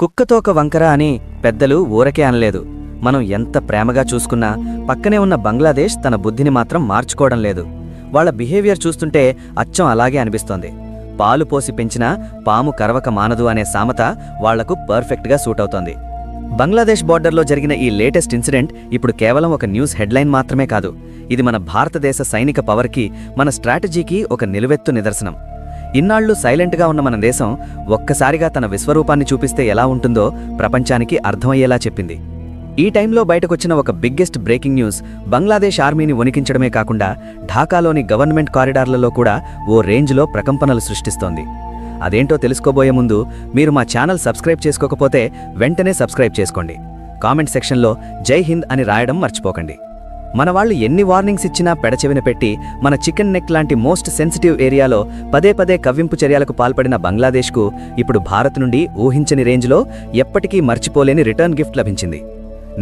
కుక్కతోక వంకర అని పెద్దలు ఊరకే అనలేదు. మనం ఎంత ప్రేమగా చూసుకున్నా పక్కనే ఉన్న బంగ్లాదేశ్ తన బుద్ధిని మాత్రం మార్చుకోవడం లేదు. వాళ్ల బిహేవియర్ చూస్తుంటే అచ్చం అలాగే అనిపిస్తోంది. పాలు పోసి పెంచినా పాము కరవక మానదు అనే సామెత వాళ్లకు పర్ఫెక్ట్గా సూట్ అవుతోంది. బంగ్లాదేశ్ బార్డర్లో జరిగిన ఈ లేటెస్ట్ ఇన్సిడెంట్ ఇప్పుడు కేవలం ఒక న్యూస్ హెడ్లైన్ మాత్రమే కాదు. ఇది మన భారతదేశ సైనిక పవర్కి, మన స్ట్రాటజీకి ఒక నిలువెత్తు నిదర్శనం. ఇన్నాళ్లు సైలెంట్గా ఉన్న మన దేశం ఒక్కసారిగా తన విశ్వరూపాన్ని చూపిస్తే ఎలా ఉంటుందో ప్రపంచానికి అర్థమయ్యేలా చెప్పింది. ఈ టైంలో బయటకొచ్చిన ఒక బిగ్గెస్ట్ బ్రేకింగ్ న్యూస్ బంగ్లాదేశ్ ఆర్మీని వణికించడమే కాకుండా ఢాకాలోని గవర్నమెంట్ కారిడార్లలో కూడా ఓ రేంజ్లో ప్రకంపనలు సృష్టిస్తోంది. అదేంటో తెలుసుకోబోయే ముందు మీరు మా ఛానల్ సబ్స్క్రైబ్ చేసుకోకపోతే వెంటనే సబ్స్క్రైబ్ చేసుకోండి. కామెంట్ సెక్షన్లో జై హింద్ అని రాయడం మర్చిపోకండి. మన వాళ్ళు ఎన్ని వార్నింగ్స్ ఇచ్చినా పెడచెవిన పెట్టి మన చికెన్ నెక్ లాంటి మోస్ట్ సెన్సిటివ్ ఏరియాలో పదే పదే కవ్వింపు చర్యలకు పాల్పడిన బంగ్లాదేశ్కు ఇప్పుడు భారత్ నుండి ఊహించని రేంజ్లో ఎప్పటికీ మర్చిపోలేని రిటర్న్ గిఫ్ట్ లభించింది.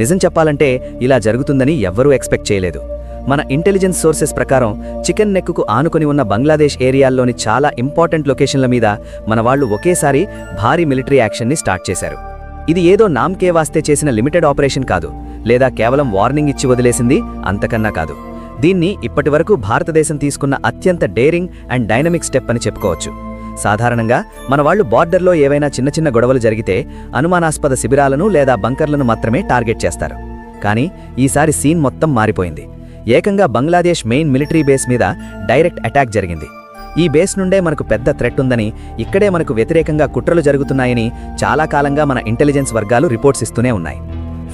నిజం చెప్పాలంటే ఇలా జరుగుతుందని ఎవ్వరూ ఎక్స్పెక్ట్ చేయలేదు. మన ఇంటెలిజెన్స్ సోర్సెస్ ప్రకారం చికెన్ నెక్కు ఆనుకొని ఉన్న బంగ్లాదేశ్ ఏరియాల్లోని చాలా ఇంపార్టెంట్ లొకేషన్ల మీద మన వాళ్ళు ఒకేసారి భారీ మిలిటరీ యాక్షన్ని స్టార్ట్ చేశారు. ఇది ఏదో నామ్కే వాస్తే చేసిన లిమిటెడ్ ఆపరేషన్ కాదు, లేదా కేవలం వార్నింగ్ ఇచ్చి వదిలేసింది, అంతకన్నా కాదు. దీన్ని ఇప్పటివరకు భారతదేశం తీసుకున్న అత్యంత డేరింగ్ అండ్ డైనమిక్ స్టెప్ అని చెప్పుకోవచ్చు. సాధారణంగా మన వాళ్ళు బార్డర్లో ఏవైనా చిన్న చిన్న గొడవలు జరిగితే అనుమానాస్పద శిబిరాలను లేదా బంకర్లను మాత్రమే టార్గెట్ చేస్తారు. కానీ ఈసారి సీన్ మొత్తం మారిపోయింది. ఏకంగా బంగ్లాదేశ్ మెయిన్ మిలిటరీ బేస్ మీద డైరెక్ట్ అటాక్ జరిగింది. ఈ బేస్ నుండే మనకు పెద్ద థ్రెట్ ఉందని, ఇక్కడే మనకు వ్యతిరేకంగా కుట్రలు జరుగుతున్నాయని చాలా కాలంగా మన ఇంటెలిజెన్స్ వర్గాలు రిపోర్ట్స్ ఇస్తూనే ఉన్నాయి.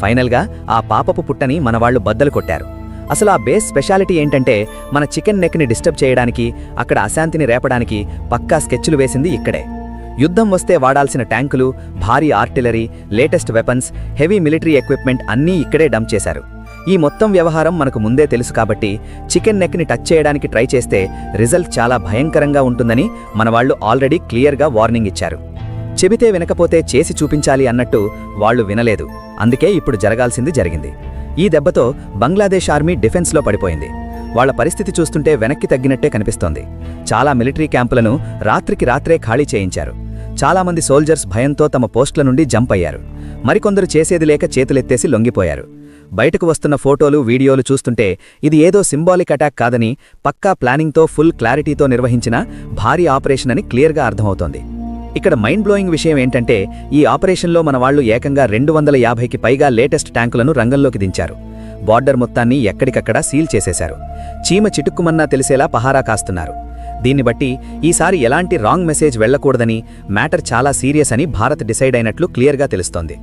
ఫైనల్గా ఆ పాపపు పుట్టని మన వాళ్ళు బద్దలు కొట్టారు. అసలు ఆ బేస్ స్పెషాలిటీ ఏంటంటే, మన చికెన్ నెక్ని డిస్టర్బ్ చేయడానికి, అక్కడ అశాంతిని రేపడానికి పక్కా స్కెచ్లు వేసింది ఇక్కడే. యుద్ధం వస్తే వాడాల్సిన ట్యాంకులు, భారీ artillery, latest weapons, heavy military equipment అన్నీ ఇక్కడే డంప్ చేశారు. ఈ మొత్తం వ్యవహారం మనకు ముందే తెలుసు కాబట్టి చికెన్ నెక్ని టచ్ చేయడానికి ట్రై చేస్తే రిజల్ట్ చాలా భయంకరంగా ఉంటుందని మన వాళ్ళు ఆల్రెడీ క్లియర్గా వార్నింగ్ ఇచ్చారు. చెబితే వినకపోతే చేసి చూపించాలి అన్నట్టు వాళ్ళు వినలేదు. అందుకే ఇప్పుడు జరగాల్సింది జరిగింది. ఈ దెబ్బతో బంగ్లాదేశ్ ఆర్మీ డిఫెన్స్లో పడిపోయింది. వాళ్ల పరిస్థితి చూస్తుంటే వెనక్కి తగ్గినట్టే కనిపిస్తోంది. చాలా మిలిటరీ క్యాంపులను రాత్రికి రాత్రే ఖాళీ చేయించారు. చాలామంది సోల్జర్స్ భయంతో తమ పోస్టుల నుండి జంప్ అయ్యారు. మరికొందరు చేసేది లేక చేతులెత్తేసి లొంగిపోయారు. బయటకు వస్తున్న ఫోటోలు, వీడియోలు చూస్తుంటే ఇది ఏదో సింబాలిక్ అటాక్ కాదని, పక్కా ప్లానింగ్తో, ఫుల్ క్లారిటీతో నిర్వహించిన భారీ ఆపరేషన్ అని క్లియర్గా అర్థమవుతోంది. ఇక్కడ మైండ్ బ్లోయింగ్ విషయం ఏంటంటే, ఈ ఆపరేషన్లో మన వాళ్ళు ఏకంగా 250కి పైగా లేటెస్ట్ ట్యాంకులను రంగంలోకి దించారు. బార్డర్ మొత్తాన్ని ఎక్కడికక్కడ సీల్ చేసేశారు. చీమ చిటుక్కుమన్నా తెలిసేలా పహారా కాస్తున్నారు. దీన్ని బట్టి ఈసారి ఎలాంటి రాంగ్ మెసేజ్ వెళ్లకూడదని, మ్యాటర్ చాలా సీరియస్ అని భారత్ డిసైడ్ అయినట్లు క్లియర్గా తెలుస్తోంది.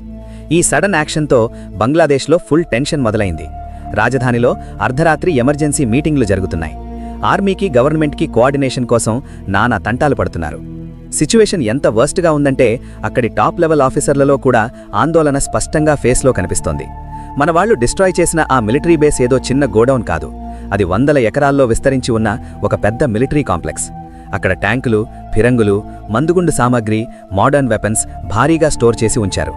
ఈ సడన్ యాక్షన్తో బంగ్లాదేశ్లో ఫుల్ టెన్షన్ మొదలైంది. రాజధానిలో అర్ధరాత్రి ఎమర్జెన్సీ మీటింగ్లు జరుగుతున్నాయి. ఆర్మీకి, గవర్నమెంట్కి కోఆర్డినేషన్ కోసం నానా తంటాలు పడుతున్నారు. సిచ్యువేషన్ ఎంత వర్స్ట్గా ఉందంటే అక్కడి టాప్ లెవెల్ ఆఫీసర్లలో కూడా ఆందోళన స్పష్టంగా ఫేస్లో కనిపిస్తోంది. మన వాళ్ళు డిస్ట్రాయ్ చేసిన ఆ మిలిటరీ బేస్ ఏదో చిన్న గోడౌన్ కాదు, అది 100 ఎకరాల్లో విస్తరించి ఉన్న ఒక పెద్ద మిలిటరీ కాంప్లెక్స్. అక్కడ ట్యాంకులు, ఫిరంగులు, మందుగుండు సామాగ్రి, మోడర్న్ వెపన్స్ భారీగా స్టోర్ చేసి ఉంచారు.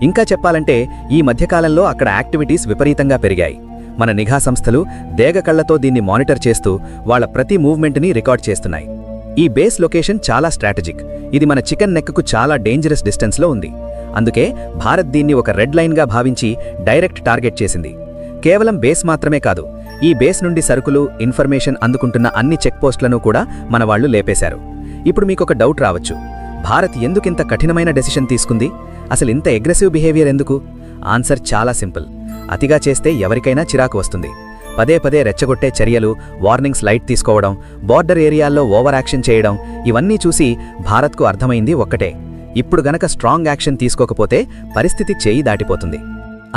ఇంకా చెప్పాలంటే ఈ మధ్యకాలంలో అక్కడ యాక్టివిటీస్ విపరీతంగా పెరిగాయి. మన నిఘా సంస్థలు దేగ కళ్లతో దీన్ని మానిటర్ చేస్తూ వాళ్ల ప్రతి మూవ్మెంట్ని రికార్డ్ చేస్తున్నాయి. ఈ బేస్ లొకేషన్ చాలా స్ట్రాటజిక్. ఇది మన చికెన్ నెక్కు చాలా డేంజరస్ డిస్టెన్స్లో ఉంది. అందుకే భారత్ దీన్ని ఒక రెడ్ లైన్గా భావించి డైరెక్ట్ టార్గెట్ చేసింది. కేవలం బేస్ మాత్రమే కాదు, ఈ బేస్ నుండి సరుకులు, ఇన్ఫర్మేషన్ అందుకుంటున్న అన్ని చెక్ పోస్టులను కూడా మన వాళ్ళు లేపేశారు. ఇప్పుడు మీకొక డౌట్ రావచ్చు, భారత్ ఎందుకింత కఠినమైన డెసిషన్ తీసుకుంది? అసలు ఇంత అగ్రెసివ్ బిహేవియర్ ఎందుకు? ఆన్సర్ చాలా సింపుల్. అతిగా చేస్తే ఎవరికైనా చిరాకు వస్తుంది. పదే పదే రెచ్చగొట్టే చర్యలు, వార్నింగ్స్ లైట్ తీసుకోవడం, బార్డర్ ఏరియాల్లో ఓవర్ యాక్షన్ చేయడం, ఇవన్నీ చూసి భారత్కు అర్థమైంది ఒక్కటే: ఇప్పుడు గనక స్ట్రాంగ్ యాక్షన్ తీసుకోకపోతే పరిస్థితి చేయి దాటిపోతుంది.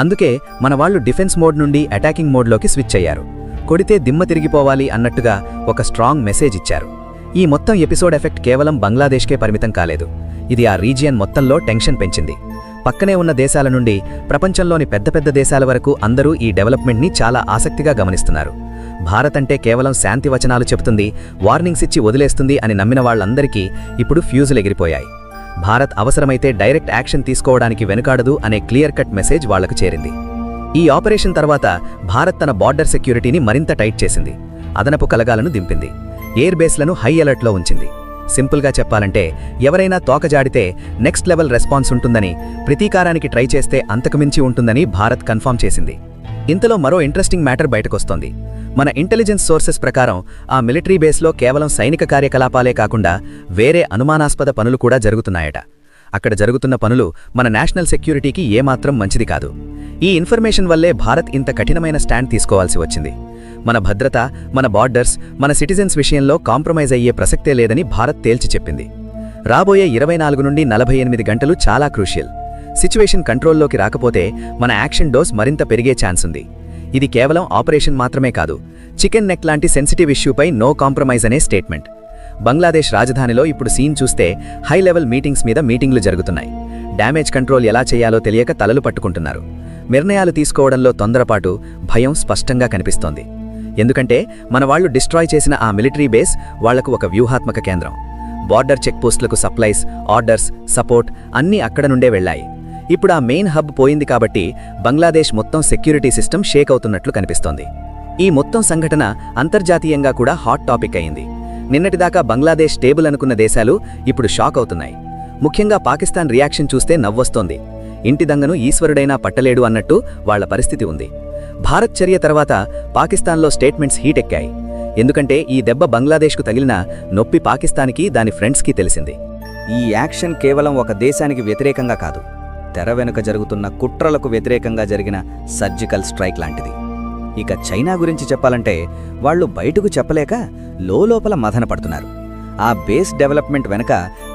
అందుకే మన వాళ్ళు డిఫెన్స్ మోడ్ నుండి అటాకింగ్ మోడ్లోకి స్విచ్ అయ్యారు. కొడితే దిమ్మ తిరిగిపోవాలి అన్నట్టుగా ఒక స్ట్రాంగ్ మెసేజ్ ఇచ్చారు. ఈ మొత్తం ఎపిసోడ్ ఎఫెక్ట్ కేవలం బంగ్లాదేశ్కే పరిమితం కాలేదు. ఇది ఆ రీజియన్ మొత్తంలో టెన్షన్ పెంచింది. పక్కనే ఉన్న దేశాల నుండి ప్రపంచంలోని పెద్ద పెద్ద దేశాల వరకు అందరూ ఈ డెవలప్మెంట్ని చాలా ఆసక్తిగా గమనిస్తున్నారు. భారత్ అంటే కేవలం శాంతి వచనాలు చెబుతుంది, వార్నింగ్స్ ఇచ్చి వదిలేస్తుంది అని నమ్మిన వాళ్లందరికీ ఇప్పుడు ఫ్యూజులు ఎగిరిపోయాయి. భారత్ అవసరమైతే డైరెక్ట్ యాక్షన్ తీసుకోవడానికి వెనుకాడదు అనే క్లియర్ కట్ మెసేజ్ వాళ్లకు చేరింది. ఈ ఆపరేషన్ తర్వాత భారత్ తన బార్డర్ సెక్యూరిటీని మరింత టైట్ చేసింది. అదనపు కలగాలను దింపింది. ఎయిర్ బేస్లను హై అలర్ట్లో ఉంచింది. సింపుల్గా చెప్పాలంటే ఎవరైనా తోకజాడితే నెక్స్ట్ లెవెల్ రెస్పాన్స్ ఉంటుందని, ప్రతీకారానికి ట్రై చేస్తే అంతకుమించి ఉంటుందని భారత్ కన్ఫర్మ్ చేసింది. ఇంతలో మరో ఇంట్రెస్టింగ్ మ్యాటర్ బయటకొస్తోంది. మన ఇంటెలిజెన్స్ సోర్సెస్ ప్రకారం ఆ మిలిటరీ బేస్లో కేవలం సైనిక కార్యకలాపాలే కాకుండా వేరే అనుమానాస్పద పనులు కూడా జరుగుతున్నాయట. అక్కడ జరుగుతున్న పనులు మన నేషనల్ సెక్యూరిటీకి ఏమాత్రం మంచిది కాదు. ఈ ఇన్ఫర్మేషన్ వల్లే భారత్ ఇంత కఠినమైన స్టాండ్ తీసుకోవాల్సి వచ్చింది. మన భద్రత, మన బార్డర్స్, మన సిటిజన్స్ విషయంలో కాంప్రమైజ్ అయ్యే ప్రసక్తే లేదని భారత్ తేల్చి చెప్పింది. రాబోయే 24 నుండి 48 గంటలు చాలా క్రూషియల్. సిచ్యువేషన్ కంట్రోల్లోకి రాకపోతే మన యాక్షన్ డోస్ మరింత పెరిగే ఛాన్స్ ఉంది. ఇది కేవలం ఆపరేషన్ మాత్రమే కాదు, చికెన్ నెక్ లాంటి సెన్సిటివ్ ఇష్యూపై నో కాంప్రమైజ్ అనే స్టేట్మెంట్. బంగ్లాదేశ్ రాజధానిలో ఇప్పుడు సీన్ చూస్తే హై లెవెల్ మీటింగ్స్ మీద మీటింగ్లు జరుగుతున్నాయి. డ్యామేజ్ కంట్రోల్ ఎలా చేయాలో తెలియక తలలు పట్టుకుంటున్నారు. నిర్ణయాలు తీసుకోవడంలో తొందరపాటు, భయం స్పష్టంగా కనిపిస్తోంది. ఎందుకంటే మన వాళ్లు డిస్ట్రాయ్ చేసిన ఆ మిలిటరీ బేస్ వాళ్లకు ఒక వ్యూహాత్మక కేంద్రం. బార్డర్ చెక్ పోస్టులకు సప్లైస్, ఆర్డర్స్, సపోర్ట్ అన్నీ అక్కడ నుండే వెళ్లాయి. ఇప్పుడు ఆ మెయిన్ హబ్ పోయింది కాబట్టి బంగ్లాదేశ్ మొత్తం సెక్యూరిటీ సిస్టమ్ షేక్ అవుతున్నట్లు కనిపిస్తోంది. ఈ మొత్తం సంఘటన అంతర్జాతీయంగా కూడా హాట్ టాపిక్ అయింది. నిన్నటిదాకా బంగ్లాదేశ్ టేబుల్ అనుకున్న దేశాలు ఇప్పుడు షాక్ అవుతున్నాయి. ముఖ్యంగా పాకిస్తాన్ రియాక్షన్ చూస్తే నవ్వొస్తోంది. ఇంటి దంగను ఈశ్వరుడైనా పట్టలేడు అన్నట్టు వాళ్ల పరిస్థితి ఉంది. భారత్ చర్య తర్వాత పాకిస్తాన్లో స్టేట్మెంట్స్ హీట్ ఎక్కాయి. ఎందుకంటే ఈ దెబ్బ బంగ్లాదేశ్కు తగిలిన నొప్పి పాకిస్తాన్కి, దాని ఫ్రెండ్స్కి తెలిసింది. ఈ యాక్షన్ కేవలం ఒక దేశానికి వ్యతిరేకంగా కాదు, తెర వెనుక జరుగుతున్న కుట్రలకు వ్యతిరేకంగా జరిగిన సర్జికల్ స్ట్రైక్ లాంటిది. ఇక చైనా గురించి చెప్పాలంటే వాళ్లు బయటకు చెప్పలేక లోలోపల మదన పడుతున్నారు. ఆ బేస్ డెవలప్మెంట్ వెనుక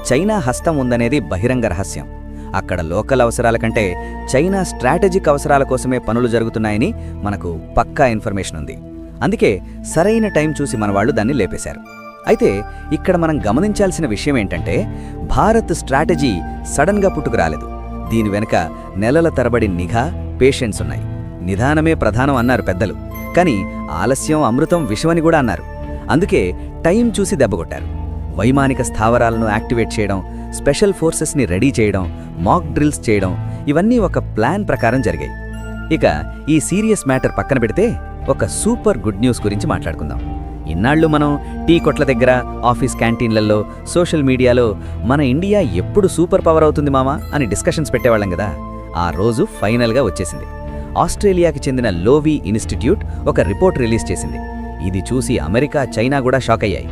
చైనా హస్తం ఉందనేది బహిరంగ రహస్యం. అక్కడ లోకల్ అవసరాల కంటే చైనా స్ట్రాటజిక్ అవసరాల కోసమే పనులు జరుగుతున్నాయని మనకు పక్కా ఇన్ఫర్మేషన్ ఉంది. అందుకే సరైన టైం చూసి మన వాళ్ళు దాన్ని లేపేశారు. అయితే ఇక్కడ మనం గమనించాల్సిన విషయం ఏంటంటే, భారత్ స్ట్రాటజీ సడన్గా పుట్టుకురాలేదు. దీని వెనుక నెలల తరబడి నిఘా, పేషెన్స్ ఉన్నాయి. నిదానమే ప్రధానం అన్నారు పెద్దలు, కానీ ఆలస్యం అమృతం విషమని కూడా అన్నారు. అందుకే టైం చూసి దెబ్బగొట్టారు. వైమానిక స్థావరాలను యాక్టివేట్ చేయడం, స్పెషల్ ఫోర్సెస్ని రెడీ చేయడం, మాక్ డ్రిల్స్ చేయడం, ఇవన్నీ ఒక ప్లాన్ ప్రకారం జరిగాయి. ఇక ఈ సీరియస్ మ్యాటర్ పక్కన పెడితే ఒక సూపర్ గుడ్ న్యూస్ గురించి మాట్లాడుకుందాం. ఇన్నాళ్ళు మనం టీ కొట్ల దగ్గర, ఆఫీస్ క్యాంటీన్లలో, సోషల్ మీడియాలో మన ఇండియా ఎప్పుడు సూపర్ పవర్ అవుతుంది మామా అని డిస్కషన్స్ పెట్టేవాళ్ళం కదా. ఆ రోజు ఫైనల్గా వచ్చేసింది. ఆస్ట్రేలియాకి చెందిన లోవీ ఇన్స్టిట్యూట్ ఒక రిపోర్ట్ రిలీజ్ చేసింది. ఇది చూసి అమెరికా, చైనా కూడా షాక్ అయ్యాయి.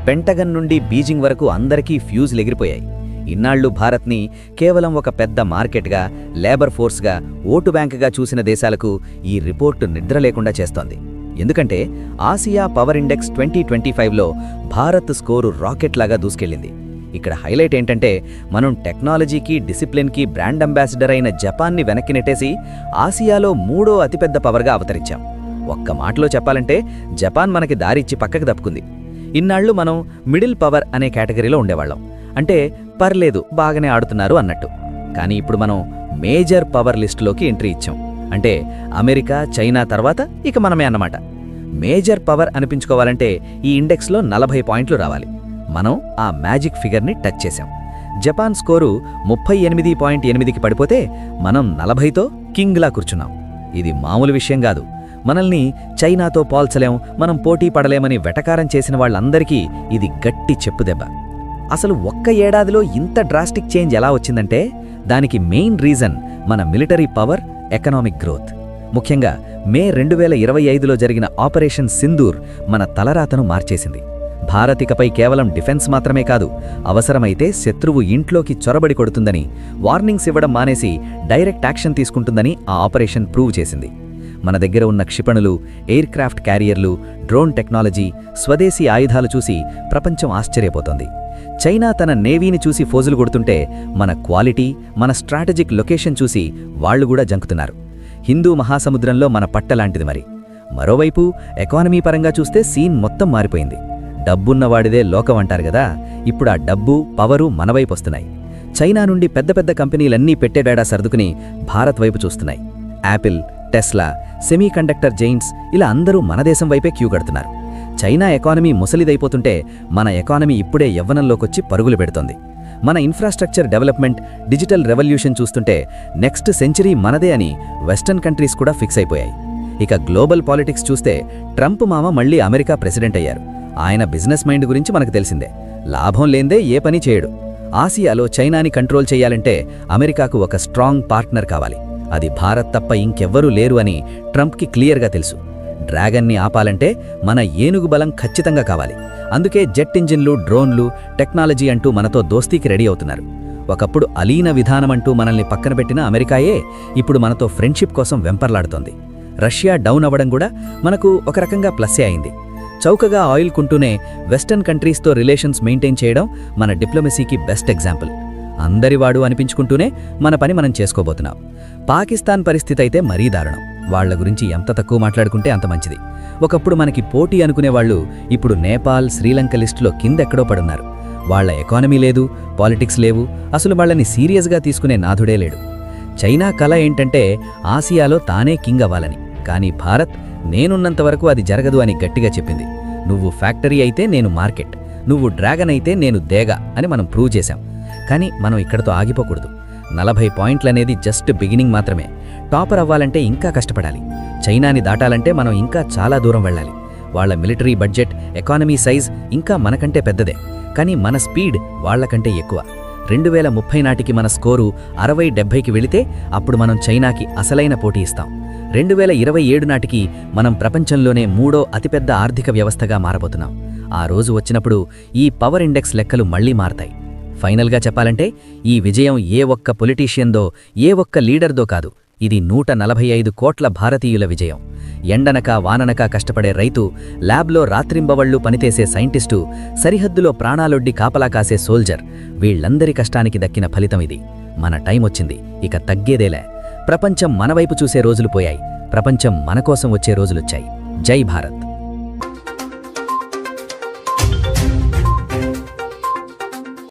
పెంటగన్ నుండి బీజింగ్ వరకు అందరికీ ఫ్యూజ్లు ఎగిరిపోయాయి. ఇన్నాళ్లు భారత్ని కేవలం ఒక పెద్ద మార్కెట్గా, లేబర్ ఫోర్స్గా, ఓటు బ్యాంకుగా చూసిన దేశాలకు ఈ రిపోర్టు నిద్ర లేకుండా చేస్తోంది. ఎందుకంటే ఆసియా పవర్ ఇండెక్స్ 2025లో భారత్ స్కోరు రాకెట్లాగా దూసుకెళ్లింది. ఇక్కడ హైలైట్ ఏంటంటే, మనం టెక్నాలజీకి, డిసిప్లిన్కి బ్రాండ్ అంబాసిడర్ అయిన జపాన్ని వెనక్కి నెట్టేసి ఆసియాలో 3వ అతిపెద్ద పవర్గా అవతరించాం. ఒక్క మాటలో చెప్పాలంటే జపాన్ మనకి దారిచ్చి పక్కకు తప్పుకుంది. ఇన్నాళ్లు మనం మిడిల్ పవర్ అనే కేటగిరీలో ఉండేవాళ్ళం. అంటే పర్లేదు, బాగానే ఆడుతున్నారు అన్నట్టు. కానీ ఇప్పుడు మనం మేజర్ పవర్ లిస్టులోకి ఎంట్రీ ఇచ్చాం. అంటే అమెరికా, చైనా తర్వాత ఇక మనమే అన్నమాట. మేజర్ పవర్ అనిపించుకోవాలంటే ఈ ఇండెక్స్లో 40 పాయింట్లు రావాలి. మనం ఆ మ్యాజిక్ ఫిగర్ని టచ్ చేశాం. జపాన్ స్కోరు 38.8కి పడిపోతే మనం 40తో కింగ్లా కూర్చున్నాం. ఇది మామూలు విషయం కాదు. మనల్ని చైనాతో పోల్చలేం, మనం పోటీ పడలేమని వెటకారం చేసిన వాళ్ళందరికీ ఇది గట్టి చెప్పుదెబ్బ. అసలు ఒక్క ఏడాదిలో ఇంత డ్రాస్టిక్ చేంజ్ ఎలా వచ్చిందంటే, దానికి మెయిన్ రీజన్ మన మిలిటరీ పవర్, ఎకనామిక్ గ్రోత్. ముఖ్యంగా మే 2025లో జరిగిన ఆపరేషన్ సింధూర్ మన తలరాతను మార్చేసింది. భారత్ ఇకపై కేవలం డిఫెన్స్ మాత్రమే కాదు, అవసరమైతే శత్రువు ఇంట్లోకి చొరబడి కొడుతుందని, వార్నింగ్స్ ఇవ్వడం మానేసి డైరెక్ట్ యాక్షన్ తీసుకుంటుందని ఆ ఆపరేషన్ ప్రూవ్ చేసింది. మన దగ్గర ఉన్న క్షిపణులు, ఎయిర్ క్రాఫ్ట్ క్యారియర్లు, డ్రోన్ టెక్నాలజీ, స్వదేశీ ఆయుధాలు చూసి ప్రపంచం ఆశ్చర్యపోతోంది. చైనా తన నేవీని చూసి ఫోజులు కొడుతుంటే మన క్వాలిటీ, మన స్ట్రాటజిక్ లొకేషన్ చూసి వాళ్లు కూడా జంకుతున్నారు. హిందూ మహాసముద్రంలో మన పట్టలాంటిది మరి. మరోవైపు ఎకానమీ పరంగా చూస్తే సీన్ మొత్తం మారిపోయింది. డబ్బున్నవాడిదే లోకం అంటారు గదా. ఇప్పుడు ఆ డబ్బు, పవరు మనవైపు వస్తున్నాయి. చైనా నుండి పెద్ద పెద్ద కంపెనీలన్నీ పెట్టేడాడా సర్దుకుని భారత్ వైపు చూస్తున్నాయి. యాపిల్, టెస్లా, సెమీకండక్టర్ జైంట్స్ ఇలా అందరూ మన దేశం వైపే క్యూ కడుతున్నారు. చైనా ఎకానమీ ముసలిదైపోతుంటే మన ఎకానమీ ఇప్పుడే యవ్వనంలోకొచ్చి పరుగులు పెడుతోంది. మన ఇన్ఫ్రాస్ట్రక్చర్ డెవలప్మెంట్, డిజిటల్ రెవల్యూషన్ చూస్తుంటే నెక్స్ట్ సెంచరీ మనదే అని వెస్టర్న్ కంట్రీస్ కూడా ఫిక్స్ అయిపోయాయి. ఇక గ్లోబల్ పాలిటిక్స్ చూస్తే ట్రంప్ మామ మళ్లీ అమెరికా ప్రెసిడెంట్ అయ్యారు. ఆయన బిజినెస్ మైండ్ గురించి మనకు తెలిసిందే. లాభం లేందే ఏ పని చేయడు. ఆసియాలో చైనాని కంట్రోల్ చేయాలంటే అమెరికాకు ఒక స్ట్రాంగ్ పార్ట్నర్ కావాలి. అది భారత్ తప్ప ఇంకెవ్వరూ లేరు అని ట్రంప్కి క్లియర్గా తెలుసు. డ్రాగన్ని ఆపాలంటే మన ఏనుగు బలం ఖచ్చితంగా కావాలి. అందుకే జెట్ ఇంజిన్లు, డ్రోన్లు, టెక్నాలజీ అంటూ మనతో దోస్తీకి రెడీ అవుతున్నారు. ఒకప్పుడు అలీన విధానమంటూ మనల్ని పక్కన పెట్టిన అమెరికాయే ఇప్పుడు మనతో ఫ్రెండ్షిప్ కోసం వెంపర్లాడుతోంది. రష్యా డౌన్ అవ్వడం కూడా మనకు ఒక రకంగా ప్లస్సే అయింది. చౌకగా ఆయిల్ కుంటూనే వెస్టర్న్ కంట్రీస్తో రిలేషన్స్ మెయింటైన్ చేయడం మన డిప్లొమసీకి బెస్ట్ ఎగ్జాంపుల్. అందరివాడు అనిపించుకుంటూనే మన పని మనం చేసుకోబోతున్నాం. పాకిస్తాన్ పరిస్థితి అయితే మరీ దారుణం. వాళ్ల గురించి ఎంత తక్కువ మాట్లాడుకుంటే అంత మంచిది. ఒకప్పుడు మనకి పోటీ అనుకునేవాళ్లు ఇప్పుడు నేపాల్, శ్రీలంక లిస్టులో కిందెక్కడో పడున్నారు. వాళ్ల ఎకానమీ లేదు, పాలిటిక్స్ లేవు, అసలు వాళ్ళని సీరియస్గా తీసుకునే నాథుడే లేడు. చైనా కల ఏంటంటే ఆసియాలో తానే కింగ్ అవ్వాలని. కానీ భారత్ నేనున్నంతవరకు అది జరగదు అని గట్టిగా చెప్పింది. నువ్వు ఫ్యాక్టరీ అయితే నేను మార్కెట్, నువ్వు డ్రాగన్ అయితే నేను దేగ అని మనం ప్రూవ్ చేశాం. కానీ మనం ఇక్కడతో ఆగిపోకూడదు. 40 పాయింట్లనేది జస్ట్ బిగినింగ్ మాత్రమే. టాపర్ అవ్వాలంటే ఇంకా కష్టపడాలి. చైనాని దాటాలంటే మనం ఇంకా చాలా దూరం వెళ్ళాలి. వాళ్ల మిలిటరీ బడ్జెట్, ఎకానమీ సైజ్ ఇంకా మనకంటే పెద్దదే. కానీ మన స్పీడ్ వాళ్లకంటే ఎక్కువ. 2030 నాటికి మన స్కోరు 60-70కి వెళితే అప్పుడు మనం చైనాకి అసలైన పోటీ ఇస్తాం. 2027 నాటికి మనం ప్రపంచంలోనే 3వ అతిపెద్ద ఆర్థిక వ్యవస్థగా మారబోతున్నాం. ఆ రోజు వచ్చినప్పుడు ఈ పవర్ ఇండెక్స్ లెక్కలు మళ్లీ మారతాయి. ఫైనల్గా చెప్పాలంటే ఈ విజయం ఏ ఒక్క పొలిటీషియన్దో, ఏ ఒక్క లీడర్దో కాదు. ఇది 145 కోట్ల భారతీయుల విజయం. ఎండనక వాననక కష్టపడే రైతు, ల్యాబ్లో రాత్రింబవళ్లు పనిచేసే సైంటిస్టు, సరిహద్దులో ప్రాణాలొడ్డి కాపలా కాసే సోల్జర్, వీళ్లందరి కష్టానికి దక్కిన ఫలితం ఇది. మన టైం వచ్చింది, ఇక తగ్గేదేలే. ప్రపంచం మనవైపు చూసే రోజులు పోయాయి. ప్రపంచం మనకోసం వచ్చే రోజులొచ్చాయి. జై భారత్.